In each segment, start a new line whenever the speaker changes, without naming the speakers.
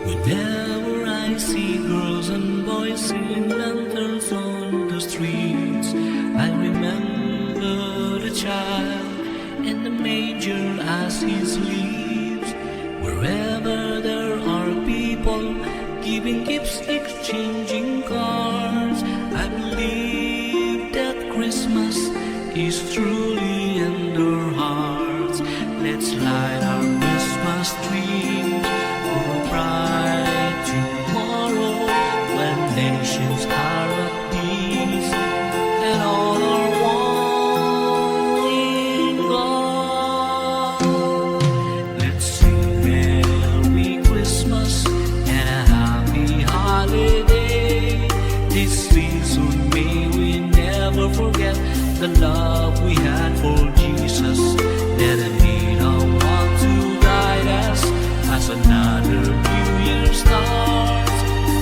Whenever I see girls and boys singing lanterns on the streets, I remember the child in the manger as he sleeps. Wherever there are people giving gifts, exchanging cards, I believe that Christmas is truly in their hearts. Let's light our Christmas trees for a bright tomorrow, when nations are at peace and all are one in God. Let's sing Merry Christmas and a happy holiday. This season may we never forget the love we had for Jesus. Let it be the one to guide us as another New Year starts,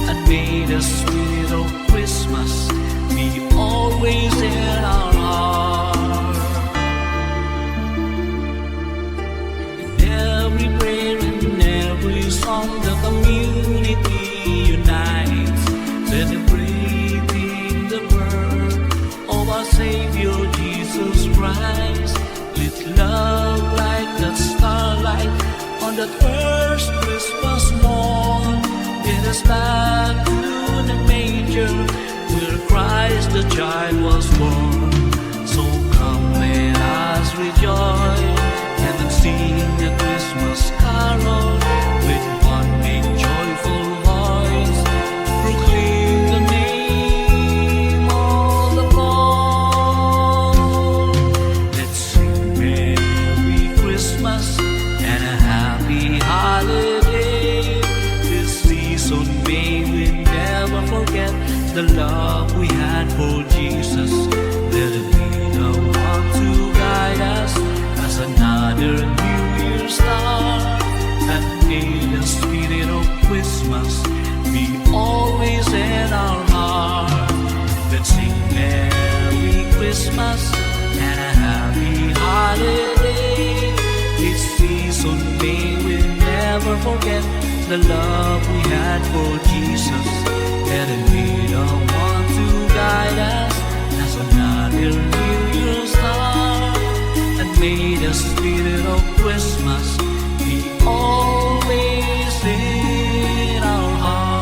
and may the spirit of Christmas be always in our heart. In every prayer and every song, the community unites, celebrating the birth of our Savior Jesus Christ. With love like that starlight on that first Christmas morn, get us back to the manger where Christ the child was born. So come, let us rejoice and sing a Christmas carol with one big joyful voice, proclaim the name of the Lord. Let's sing Merry Christmas and a happy holiday. This season may we never forget the love we had for Jesus. Let it be the one to guide us as another New Year start, and may the spirit of Christmas be always in our heart. Let's sing Merry Christmas and a happy holiday. This season may we never forget the love we had for Jesus. Let it be the one to guide us as another New Year start, and may the spirit of Christmas be always in our heart.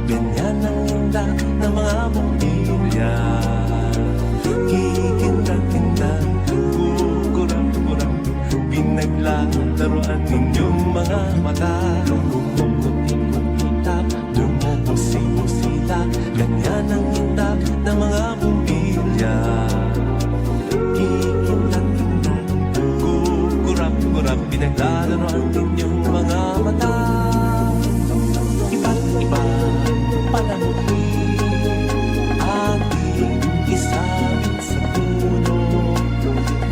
Ganyan ang inda ng mga bumbilya, kikindag-kindag, kukurang-kurang, pinaglalaroan ninyong mga mata. Ikot-ikot-itap, dumumusik-musita, ganyan ang inda ng mga bumbilya, kikindag-kindag, kukurang-kurang, pinaglalaroan ninyong mga mata. Palamuti ating isabit sa puno,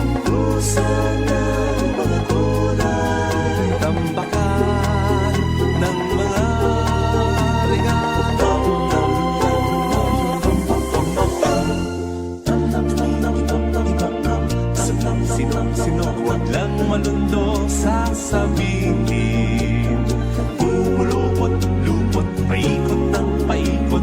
bukusan ng mga kulay, tambakan ng mga regalo. Sino, huwag lang malundo sasabihin, umulupot, lupot, paikot ng paikot,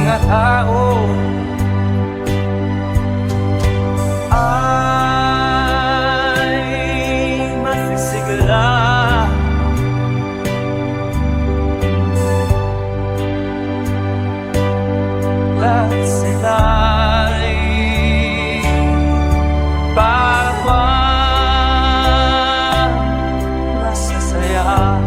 mga tao ay masisigla. At sila'y parang masasaya.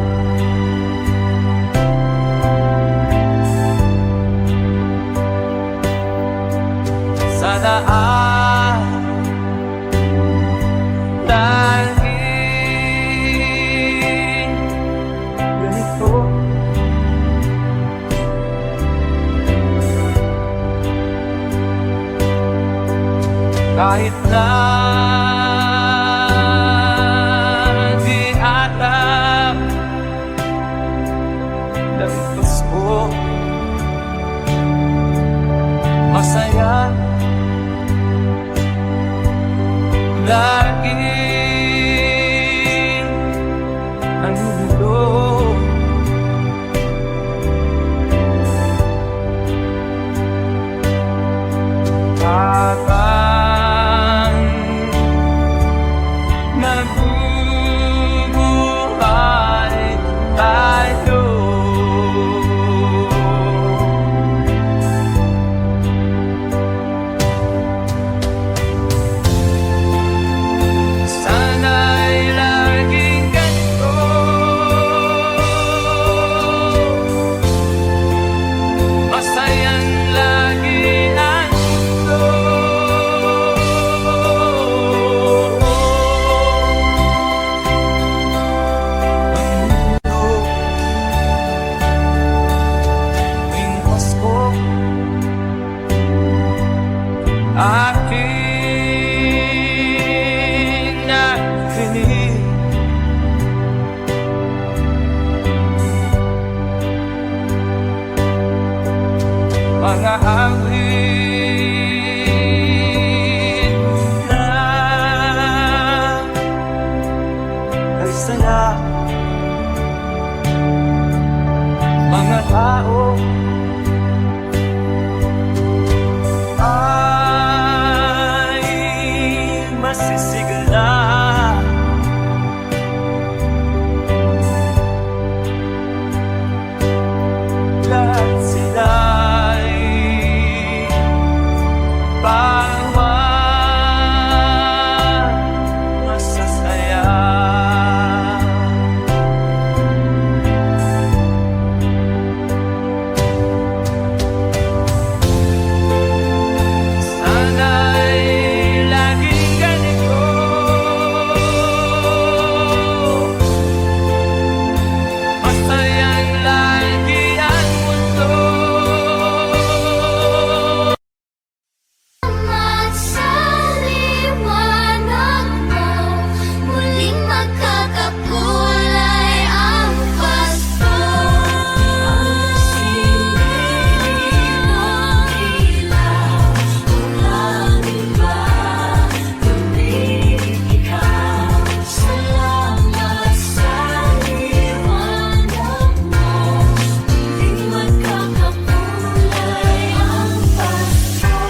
Sana ay laging ganito. Kahit na di alam ng Pasko, masaya laging ang mundo. Habang nabubuhay tayo, sana'y laging ganito. Masayang lagi ang mundo. Tuwing Pasko, aking nakikinig mga awit na ay saya. Mga tao ay masisigla. Lahat sila'y parang masasaya. Sana'y laging ganito. Masayang lagi ang mundo.
At sa liwanag mo, muling magkakakulay ang Pasko. Ang sining ng ilaw, walang iba kundi ikaw. Salamat sa liwanag mo, muling magkakakulay ang Pasko.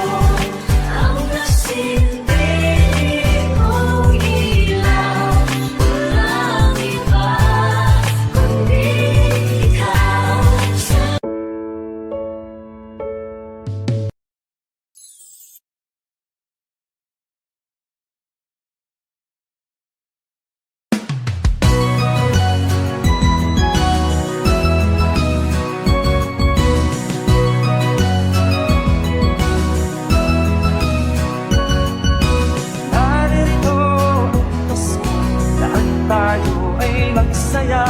Ang nasindihan mong ilaw, walang iba kundi ikaw.
Narito ang Pasko, lahat tayo ay magsaya.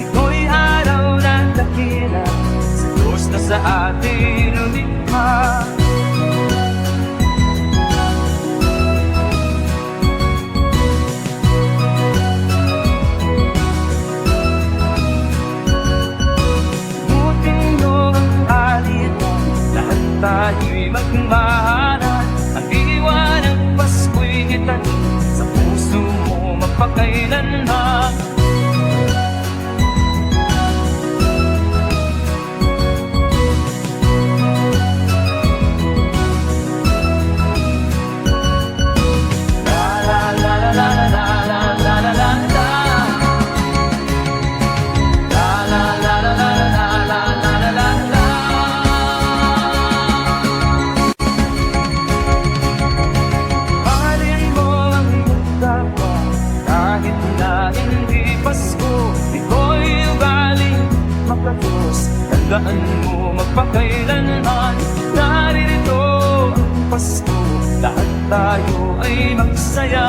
Ito'y araw ng dakila sa Diyos na sa atin lumikha. Butin nyo ang alitan, lahat tayo'y magmahalan. Ang diwa ng Pasko'y itanim sa puso mo magpakailanman. ay magsaya.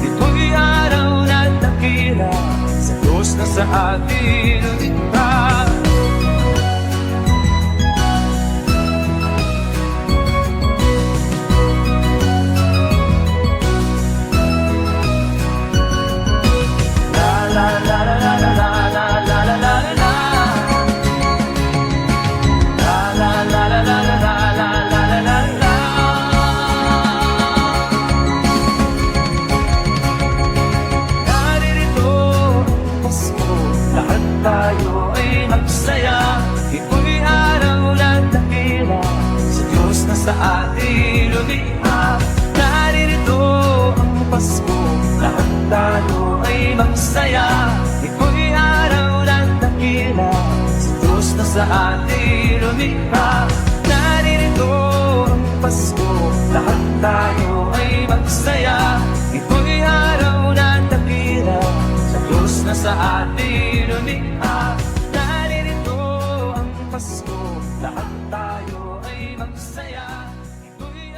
Ito'y araw na dakila sa Diyos na sa atin lumikha. Tayo ay magsaya. Ito'y araw na dakila sa Diyos na sa atin lumikha. Naririto ang Pasko, lahat tayo ay magsaya. Ito'y araw na dakila sa Diyos na sa atin lumikha. Naririto ang Pasko, lahat tayo ay magsaya. Ito'y araw na dakila sa Diyos na sa atin lumikha. Naririto ang Pasko, lahat tayo ay magsaya. Ito'y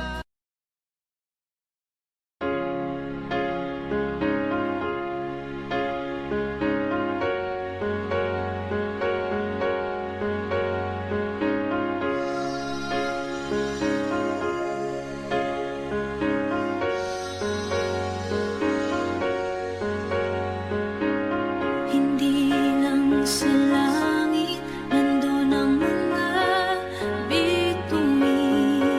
Hindi lang sa langit nandun ang mga bituin.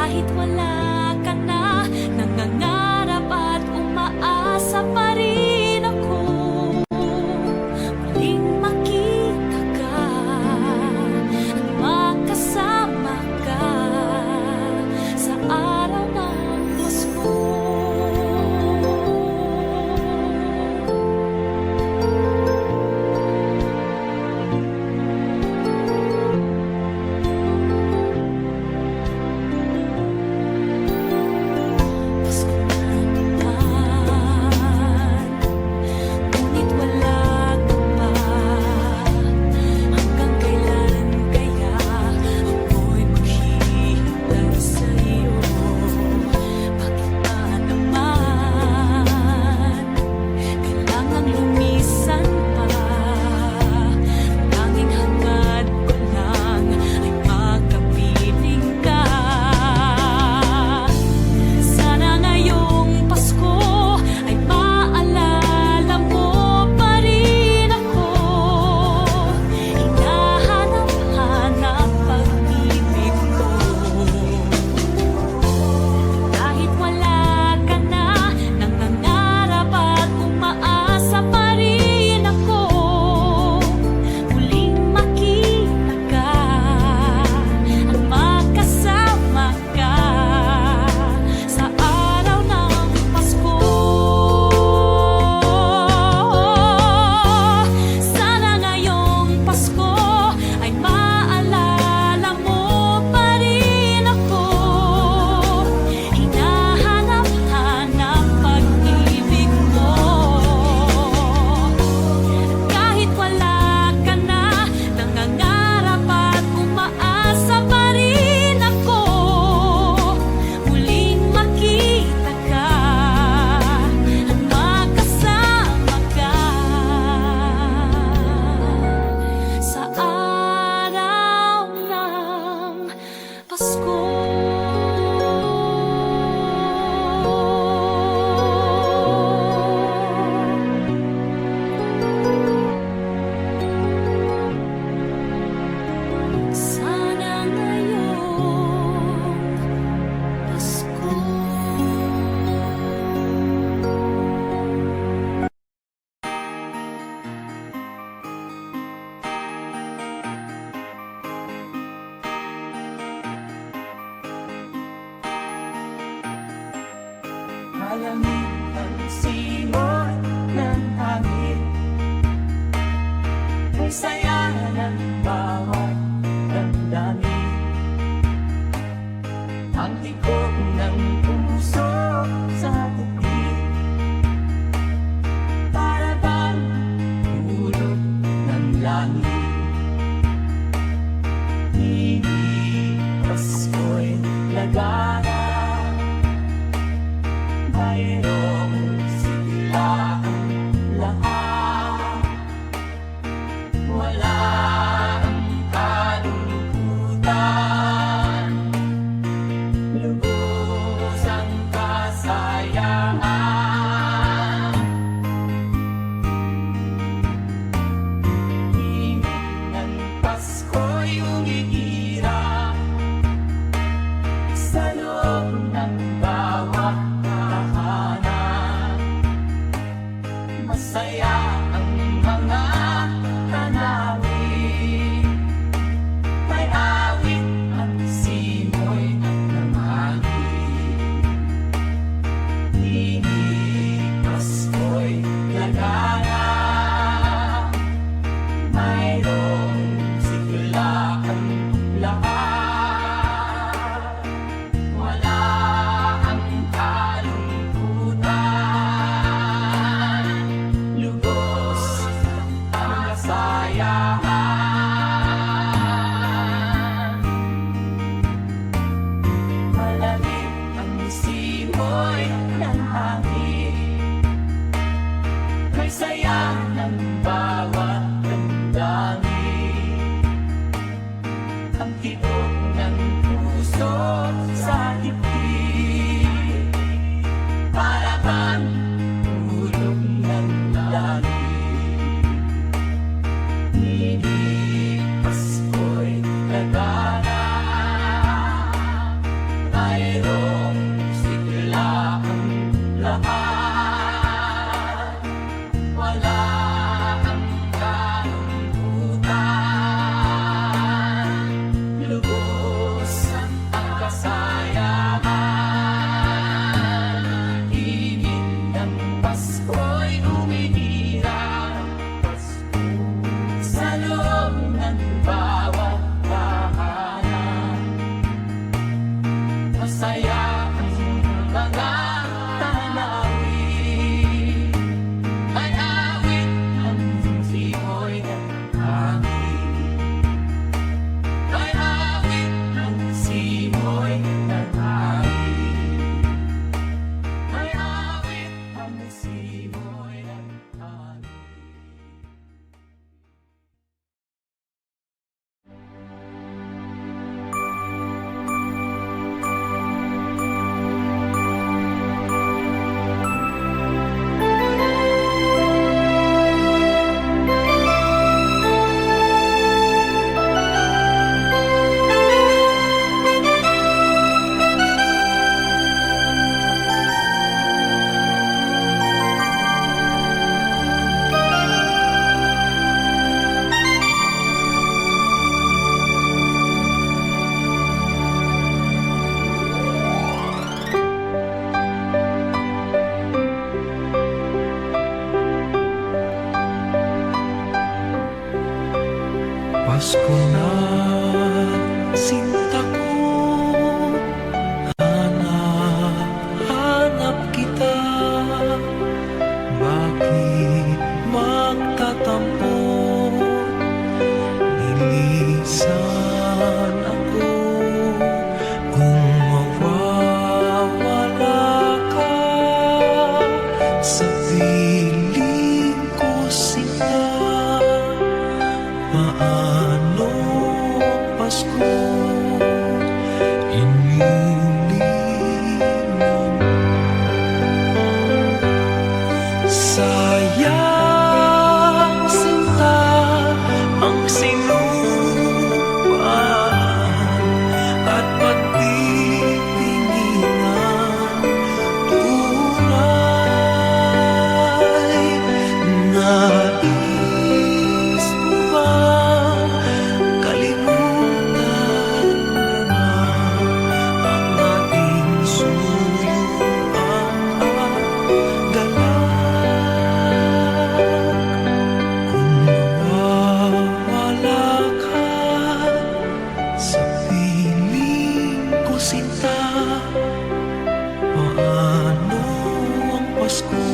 Kahit wala ka na, nangangarap at umaasa pa rin ako. Muling makita ka at makasama ka sa araw ng Pasko. Pasko na naman, ngunit wala ka pa. Hanggang kailan kaya ako'y maghihintay sa'yo? Bakit ba naman kailangan lumisan pa? Tanging hangad ko lang ay makapiling ka. Sana ngayong Pasko ay maalala mo pa rin ako. Hinahanap-hanap pag-ibig ko. Kahit wala ka na, nangangarap at umaasa pa rin ako. Muling makita ka at makasama ka sa araw ng Pasko. Sana ngayong Pasko ay maalala mo pa rin ako. Hinahanap-hanap pag-ibig mo. Kahit wala ka na, nangangarap at umaasa pa rin ako. Muling makita ka at makasama ka sa araw ng Pasko. Sana ngayong Pasko.
Malamig ang simot ng hangin, may saya ng bawat damdamin. Ang tibok ng puso sa bukid, para bang hulog ng langit. Hindi Pasko'y lagana, mayroong sigla ang lahat. Wala Masaya ang mga tanawin, ay awit ang simoy ng hangin, ay awit ang simoy ng hangin, ay awit ang simoy ng hangin.
Pasko na, sinta ko, hanap kita. Bakit magtatampo? Nilisan ako kung mawawala ka sa piling ko, sinta. Paano Pasko inilingan? Sayang sinta ang sinumpaan at pagtitinginan. Tunay nais mo bang kalimutan na ang ating suyuan at galak? Kung mawawala ka sa piling ko, sinta, paano ang Pasko?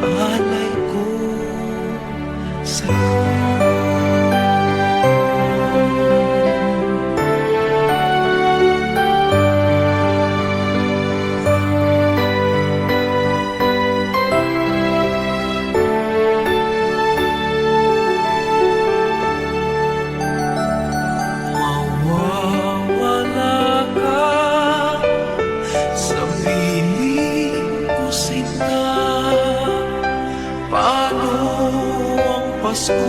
Alay ko sa'yo. Mawawala ka sa piling ko, sinta, paano ang Pasko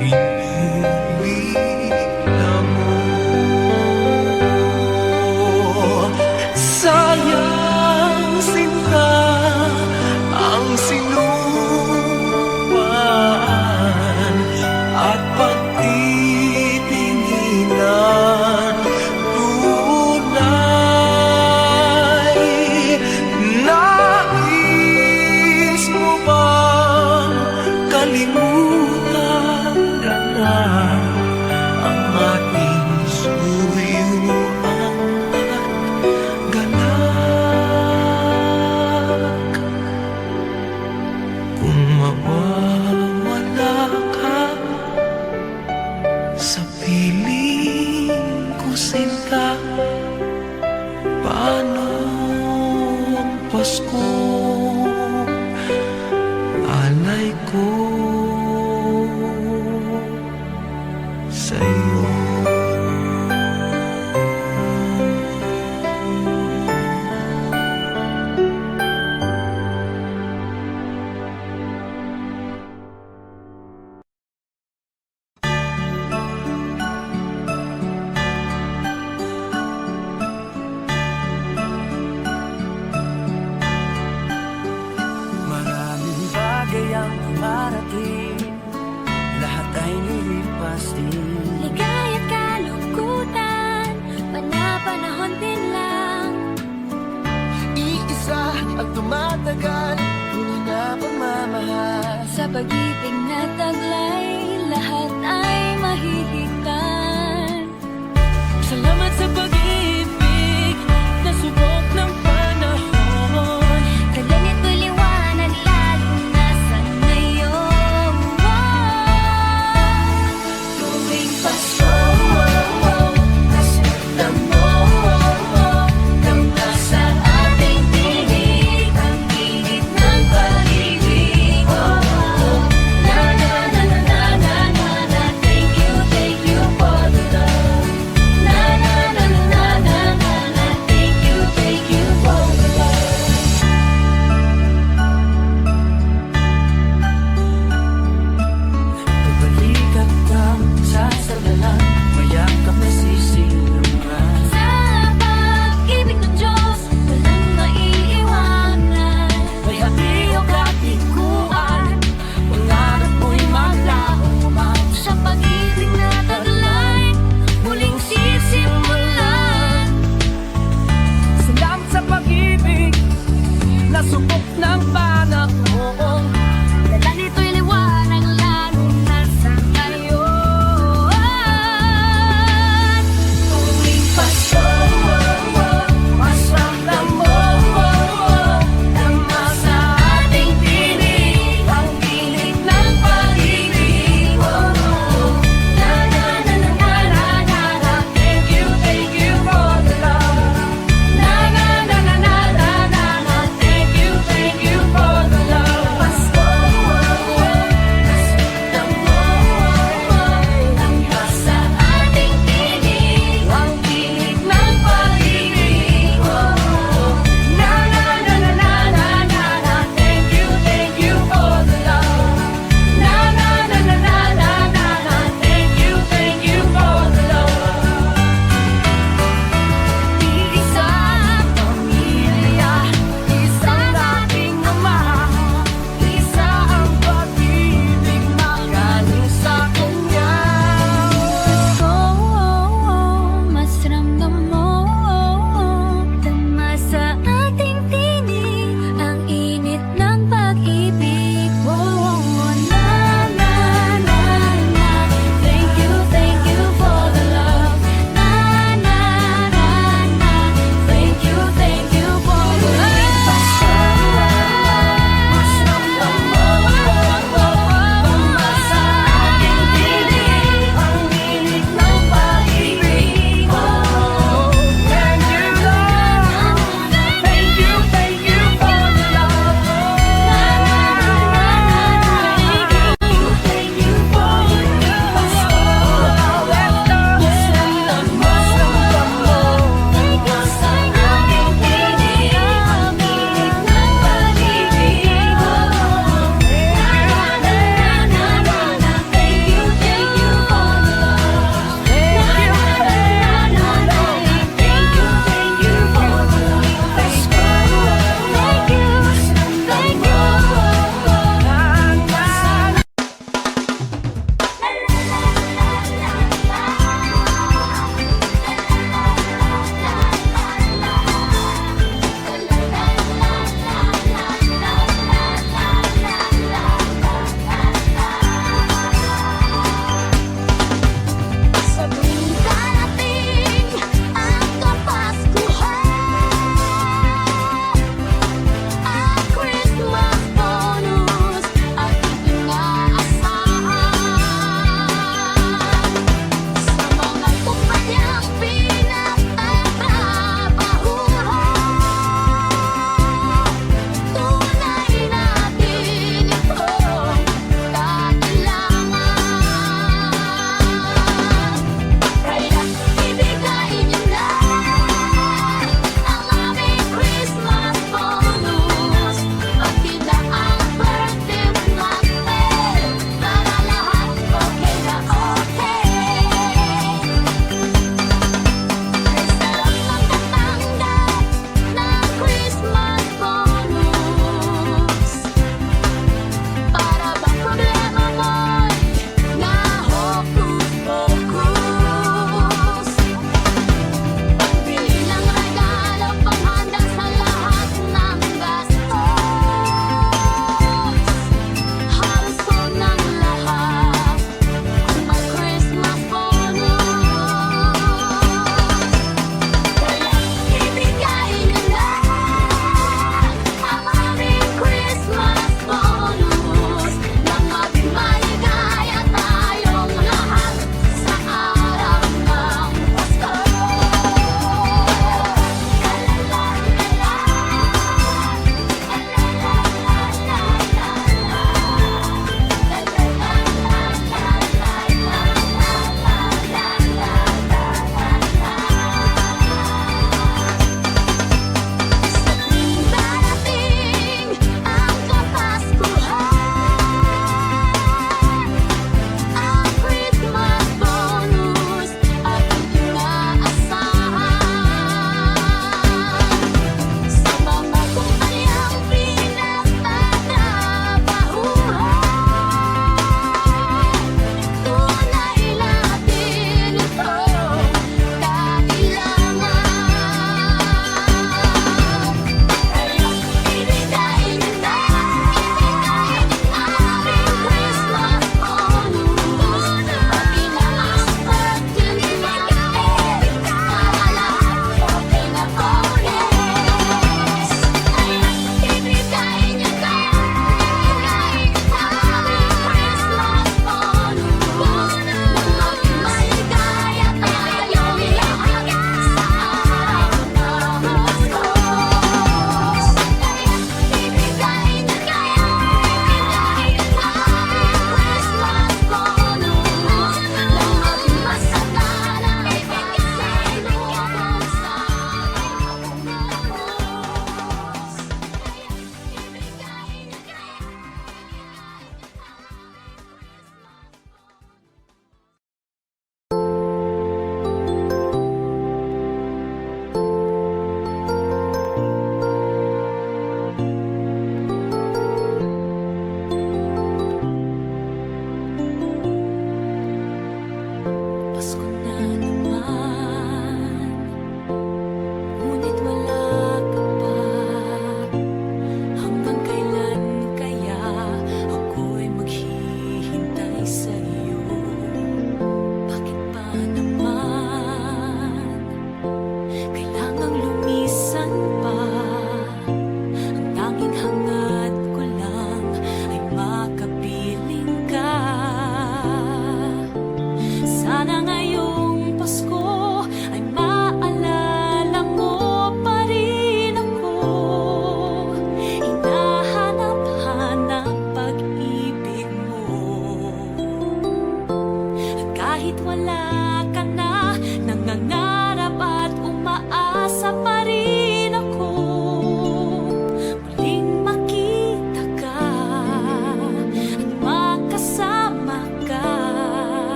inilingan mo? Sayang sinta ang sinumpaan at pagtitinginan. Tunay nais mo bang kalimutan na ang ating suyuan at galak? Kung mawawala ka sa piling ko, sinta, paano ang Pasko? Alay ko sa'yo.
Maraming bagay ang marating, lahat ay nilipas din.
Ligay at kalungkutan, panapanahon din lang.
Iisa ang tumatagal, tunay na pagmamahal.
Sa pag-ibig na taglay, lahat ay mahihigtan. Salamat sa pag